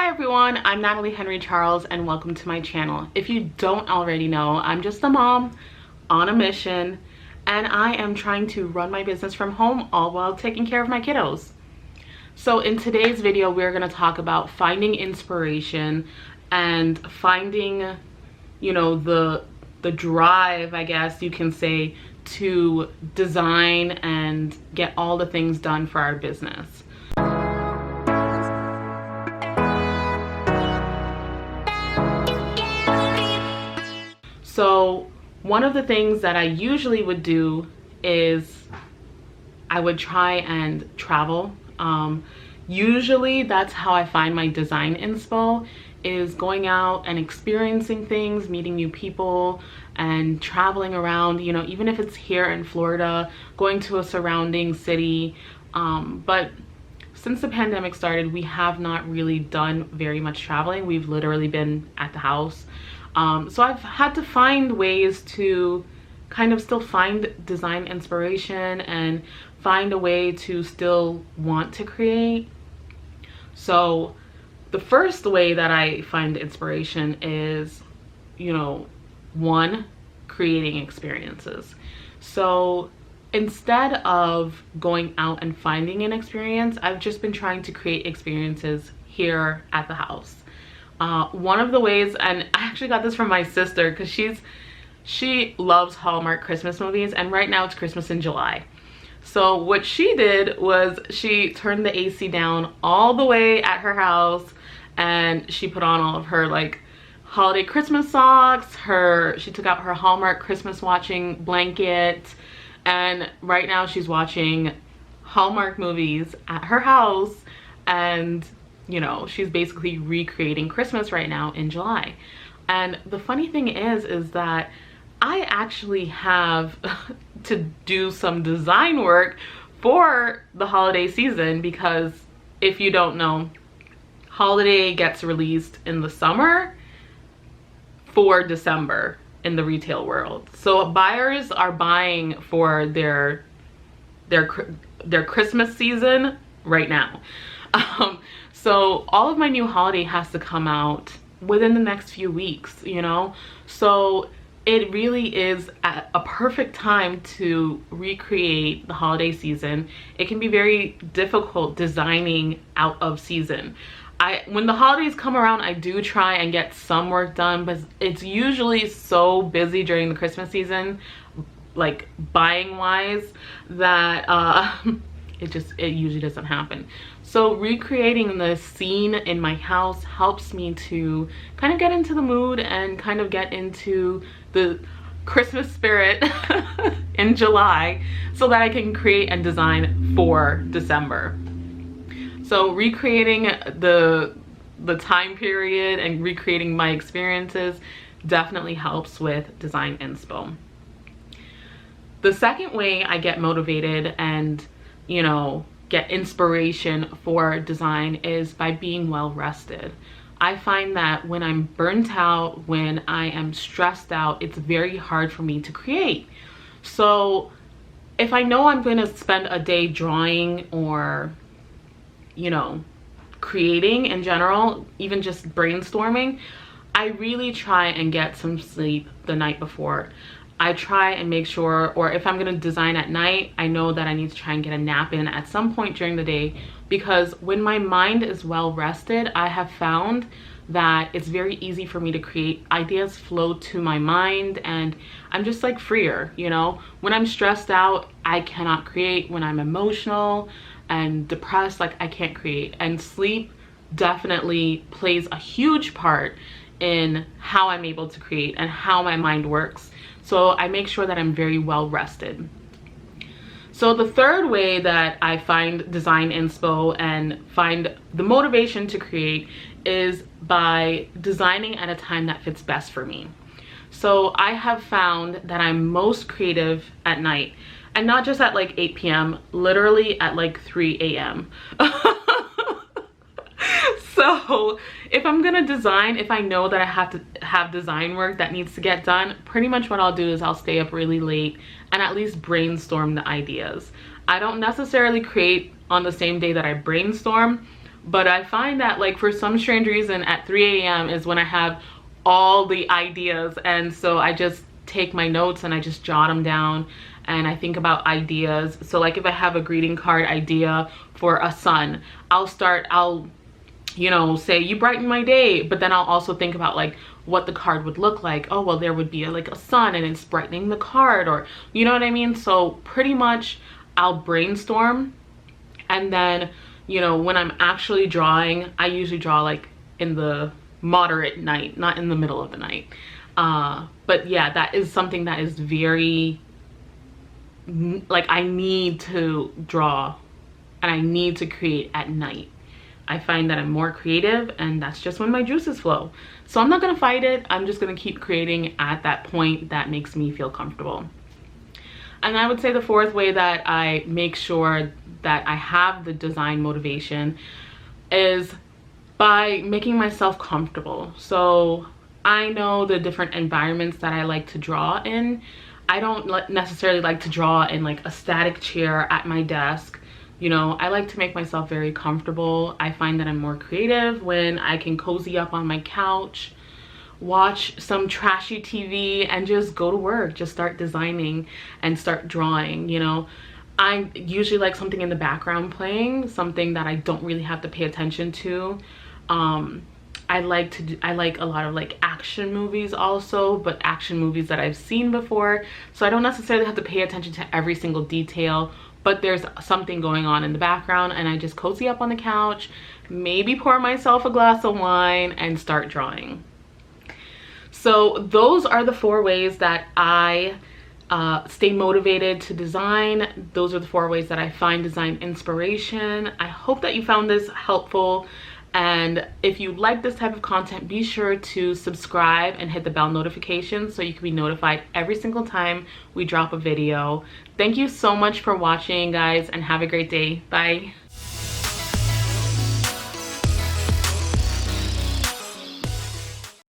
Hi everyone, I'm Natalie Henry Charles and welcome to my channel. If you don't already know, I'm just a mom on a mission and I am trying to run my business from home all while taking care of my kiddos. So in today's video, we're going to talk about finding inspiration and finding, the drive, I guess you can say, to design and get all the things done for our business. So one of the things that I usually would do is I would try and travel. Usually that's how I find my design inspo, is going out and experiencing things, meeting new people and traveling around, even if it's here in Florida, going to a surrounding city. But since the pandemic started, we have not really done very much traveling. We've literally been at the house. So I've had to find ways to kind of still find design inspiration and find a way to still want to create. So the first way that I find inspiration is, one, creating experiences. So instead of going out and finding an experience, I've just been trying to create experiences here at the house. One of the ways, and I actually got this from my sister because she loves Hallmark Christmas movies, and right now it's Christmas in July. So what she did was she turned the AC down all the way at her house and she put on all of her holiday Christmas socks. She took out her Hallmark Christmas watching blanket, and right now she's watching Hallmark movies at her house, and she's basically recreating Christmas right now in July. And the funny thing is that I actually have to do some design work for the holiday season, because if you don't know, holiday gets released in the summer for December in the retail world. So buyers are buying for their Christmas season right now. So all of my new holiday has to come out within the next few weeks, So it really is a perfect time to recreate the holiday season. It can be very difficult designing out of season. When the holidays come around, I do try and get some work done, but it's usually so busy during the Christmas season, like buying wise, that it usually doesn't happen. So recreating the scene in my house helps me to kind of get into the mood and kind of get into the Christmas spirit in July, so that I can create and design for December. So recreating the time period and recreating my experiences definitely helps with design inspo. The second way I get motivated and get inspiration for design is by being well rested. I find that when I'm burnt out, when I am stressed out, it's very hard for me to create. So if I know I'm going to spend a day drawing or creating in general, even just brainstorming, I really try and get some sleep the night before. I try and make sure, or if I'm going to design at night, I know that I need to try and get a nap in at some point during the day, because when my mind is well rested, I have found that it's very easy for me to create. Ideas flow to my mind and I'm just freer, When I'm stressed out, I cannot create. When I'm emotional and depressed, I can't create. And sleep definitely plays a huge part in how I'm able to create and how my mind works. So I make sure that I'm very well rested. So the third way that I find design inspo and find the motivation to create is by designing at a time that fits best for me. So I have found that I'm most creative at night, and not just at 8 p.m, literally at 3 a.m. So if I'm gonna design, if I know that I have to have design work that needs to get done, pretty much what I'll do is I'll stay up really late and at least brainstorm the ideas. I don't necessarily create on the same day that I brainstorm, But I find that like for some strange reason at 3 a.m. is when I have all the ideas, and so I just take my notes and I just jot them down and I think about ideas. So like if I have a greeting card idea for a son, I'll you know, say you brighten my day, but then I'll also think about like what the card would look like. Oh, well, there would be like a sun and it's brightening the card, or you know what I mean? So pretty much I'll brainstorm, and then, you know, when I'm actually drawing, I usually draw like in the moderate night, not in the middle of the night. But yeah, that is something that is very, like, I need to draw and I need to create at night. I find that I'm more creative, and that's just when my juices flow. So I'm not gonna fight it. I'm just gonna keep creating at that point that makes me feel comfortable. And I would say the fourth way that I make sure that I have the design motivation is by making myself comfortable. So I know the different environments that I like to draw in. I don't necessarily like to draw in like a static chair at my desk. You know, I like to make myself very comfortable. I find that I'm more creative when I can cozy up on my couch, watch some trashy TV, and just go to work, just start designing and start drawing. You know, I usually like something in the background playing, something that I don't really have to pay attention to. I like a lot of like action movies also, but action movies that I've seen before, so I don't necessarily have to pay attention to every single detail, but there's something going on in the background, and I just cozy up on the couch, maybe pour myself a glass of wine and start drawing. So those are the 4 ways that I stay motivated to design. Those are the 4 ways that I find design inspiration. I hope that you found this helpful. And if you like this type of content, be sure to subscribe and hit the bell notification so you can be notified every single time we drop a video. Thank you so much for watching, guys, and have a great day. Bye.